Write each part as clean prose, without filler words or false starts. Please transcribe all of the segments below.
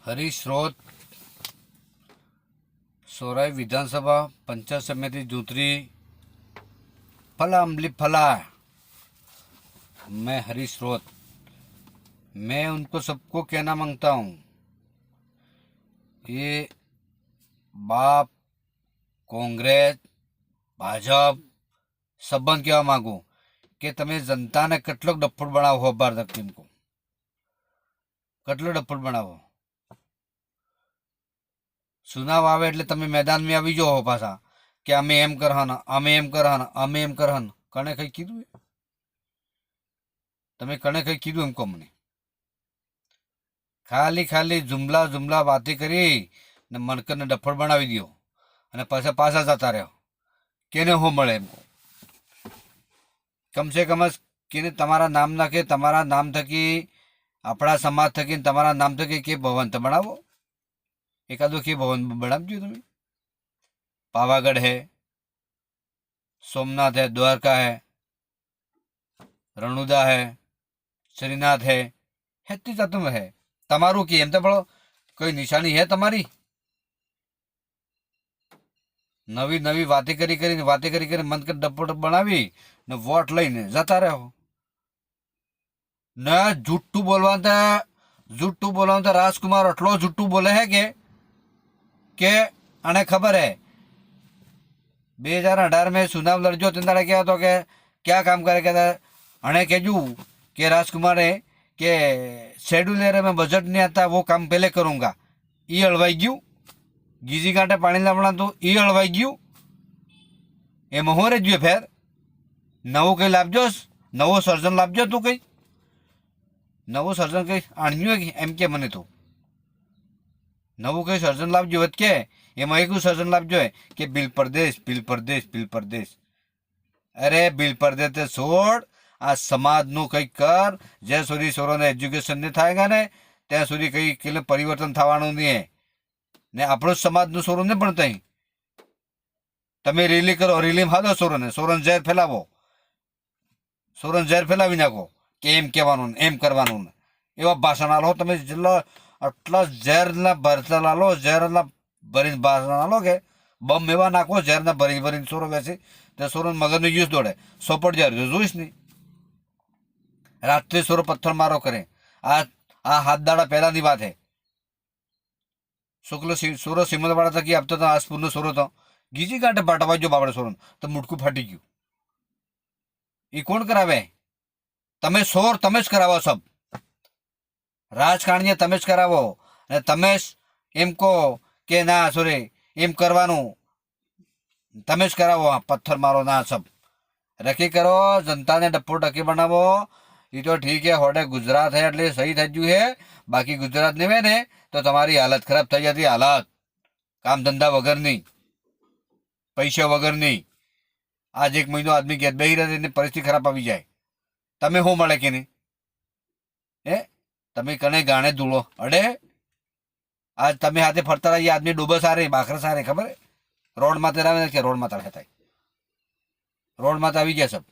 હરિશ્રોત સોરાઈ विधानसभा पंचायत समिति जूतरी फला अम्बली फला। मैं हरिश्रोत, मैं उनको सबको कहना मांगता हूँ, ये बाप कांग्रेस भाजप सबन कहवा मांगू कि तमे जनता ने कटलो डफोड़ बनावो हो बार तक टीम को कटलो डफोड़ बनावो। चुनाव आवे એટલે તમે मैदान में આવી જાઓ પાછા કે અમે એમ કરવાના અમે એમ કરવાના અમે એમ કરવાના। કણે કઈ કીધું? તમે કણે કઈ કીધું એમ કહો મને? ખાલી ખાલી જુમલા જુમલા વાતી કરી ને મણકરને ડફળ બનાવી દો અને પાછા પાછા જતા રહ્યો। કેને હું મળે એમ કહો? કમસે કમ કેને તમારા નામ નાખે, તમારા નામ થકી આપણા સમાજ થકી તમારા નામ થકી કે ભવન તો બનાવો। एकादो के भवन बनावजो तमे। पावागढ़ है, सोमनाथ है, द्वारका है, रणुदा है, श्रीनाथ है, हेती जातुं है। तमारू की एम तो बोलो कोई निशानी है तमारी? नवी नवी बातें करी मन कर डप्पो बनावी ने वोट लईने जता रहो न। झूठू बोलवा तो राजकुमार अटलो झूठू बोले है के आने खबर है 2018 में चुनाव लड़जो तेंदाड़े क्या तो के क्या काम करे कहता अने कहजू के राजकुमार ने के शेड्यूल में बजट नहीं आता वो काम पहले करूंगा। ई हलवाई गयू गीजी कांटे पानी लावना तो ई हलवाई गयू एम हो रे जुए फेर नवो कई लाभजोस नवो सर्जन लाभजो तू कई नवो सर्जन कई आण्यू एम के मने तो नवो कई सर्जन लाभजो वत के एमां एक सर्जन लाभजो है कि बिल परदेश बिल परदेश बिल परदेश। अरे बिल परदेश ते छोड़ आ समाज नु कई कर ज्यां सुधी सोरोने एज्युकेशन ने थायगा ने त्यां सुधी कई केले परिवर्तन थवानुं नहीं है ने आपणो समाज नु सोरो ने पण तई तमे रेली करो रेली में हादो सोरोने सोरोन जहर फैलावो सोरोन जहर फैलावी नाखो के एम कहेवानुं एम करवानुं एवा भाषण आलो तमे जिल्लो आटला जहरना भरता लो जहरना भरी भाषण आलो के बम एवा नाखो जहरना भरी भरी सोरो बेसी ते सोरो मगज नो यूज दौड़े सोपड़ जहर जोईश नहीं। रात्रे सोरो पत्थर मारो करे आ हाथ दाड़ा पहला नी बात है। शुक्ल सोरो सिमलवाड़ा तक अब तो आसपुर नो सोरो तो गीजी कांटे बाटवा जो बाबड़े सोरो तो मुटकू फाटी गयु। ई कोण करावे? तमे सोर तमे ज करावो सब राजकारणीय तमे ज करावो ने तमे एम को के ना सोरे एम करवानुं तमे ज करावो। पत्थर मारो ना सब रखी करो जनता ने डप्पो टकी बनावो। ये तो ठीक है होडे गुजरात है એટલે सही थजू है बाकी गुजरात नहीं वे ने तो तुम्हारी हालत खराब थई जाती। हालत काम धंधा वगर नहीं पैसा वगर नहीं। आज एक महीनो आदमी घेर बेही रहे परिस्थिति खराब आवी जाए तमे हो मळे के नहीं ए तमे कने गाणे धूळो अडे आज तमे हाथे फरता रही आदमी डूबे सारे बाखरा सारे खबर है रोड माते रहे के रोड माता था रोड माता આવી ગયા सब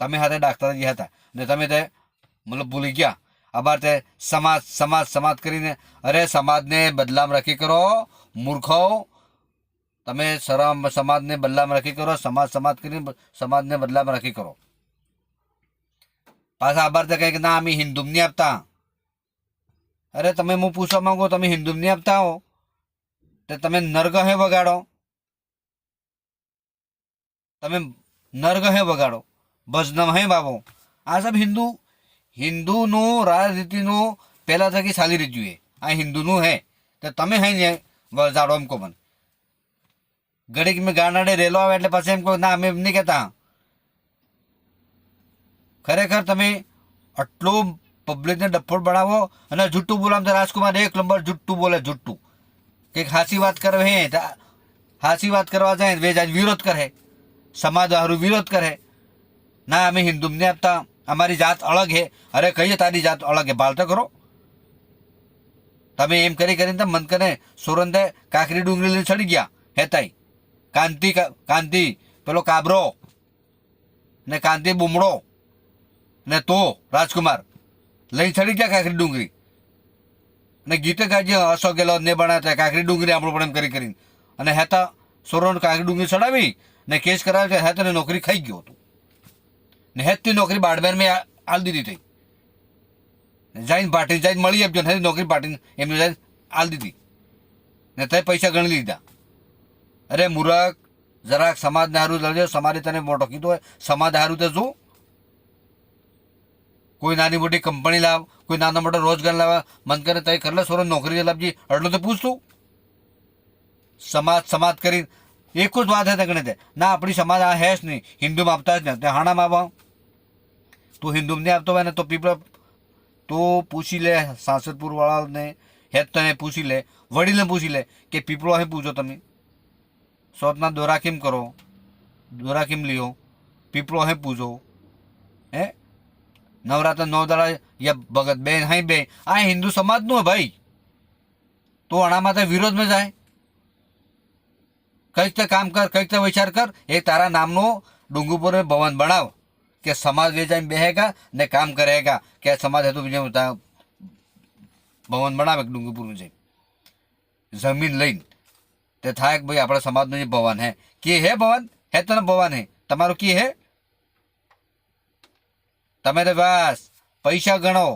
तमे हाथे डाक्टर जी था ने तमे ते मतलब भूली गया। अबार ते समाज समाज समाज करीने अरे समाज ने बदला में रखी करो मूर्खो तमे शरम समाज ने बदला में रखी करो समाज समाज करीने समाज ने बदला में रखी करो। पाछा अबार ते कहे ना अमी हिंदू नहीं आपता। अरे तमे मु पूछवा मांगो तमे हिंदू नहीं आपता हो ते तमे नरगहे वगाड़ो तमे नरगहे वगाड़ो भजनम है बाबो। आ सब हिंदू हिंदू नो राजनीति नो पहला थकी साली रज्यू है आ हिंदू नु है तो तमे है ने वजाड़ो एम को मन घड़ीक में गानाडे रेलो आवे એટલે પછી એમ કો ના અમે નહીં કહેતા। ખરેખર તમે આટલો પબ્લિકને ડફોડ બનાવો અને જુઠ્ઠું બોલામ તો રાજકુમાર એક નંબર જુઠ્ઠું બોલે જુઠ્ઠું કંઈક હાસી વાત કરે હે हासी बात करवा जाए वे आज विरोध करे समाज हारू विरोध करे ना अमे हिंदू नहीं आपता अमारी जात अलग है। अरे कही तारी जात अलग है बाल तो करो तमे एम करी करीने मन करे सोरंदे काकरी डूंगरी लईने चढ़ी गया हेताई कांति कांति पेलो काबरो ने कांति बुमड़ो ने तो राजकुमार लई चढ़ी गया काकरी डूंगरी ને ગીતે ગાજે અશોક ગેહલોત ને બનાવતા કાંકરી ડુંગરી આપણું પણ એમ કરી કરીને અને હેતા સોરોને કાંકરી ડુંગરી ચડાવી ને કેસ કરાવે હેતને નોકરી ખાઈ ગયો હતું ને હેતની નોકરી બાડમેર મેં આલ દીધી થઈ જઈને પાટી જઈને મળી આપજો ને નોકરી પાટીને એમને જઈને આલ દીધી ને તે પૈસા ગણી લીધા. અરે મૂરખ, જરાક સમાજને હારું લડજો. સમાજે તને મોટો કીધો હોય, સમાજ હારું તો શું? કોઈ નાની મોટી કંપની લાવ, કોઈ નાનો મોટો રોજગાર લાવવા મન કરે તઈ કરલે સોરો નોકરી લાવજી એટલું તો પૂછતું. સમાજ સમાજ કરી એક જ વાત હે ગણે તે ના આપણી સમાજ આ હે જ નહીં, હિન્દુમાં આપતા જ નહીં. હાણામાં આવા તું હિન્દુમાં નહીં આપતો હોય ને તો પીપળા તો પૂછી લે સાંસદપુર વાળાને, હેત તને પૂછી લે, વડીલને પૂછી લે કે પીપળો અહીં પૂછો તમે સોતના દોરા કેમ કરો, દોરા કેમ લ્યો, પીપળો અહીં પૂછો. હે નવરાત્ર 9 દાડા યા ભગત બેન હાઈ બે આ હિન્દુ સમાજનું હે ભાઈ. તો આનામાં તો વિરોધમાં જાય. કંઈક તો કામ કર, કંઈક તો વિચાર કર. એ તારા નામનો ડુંગરપુર ભવન બનાવ કે સમાજ વેચાઈને બેહેગા ને કામ કરેગા કે સમાજ હતું બીજું ભવન બનાવે ડુંગરપુરનું જઈને જમીન લઈને તે થાય કે ભાઈ આપણા સમાજનું જે ભવન હે કે હે ભવન હે તને ભવન હે તમારું કી હે? તમે તો બસ પૈસા ગણો,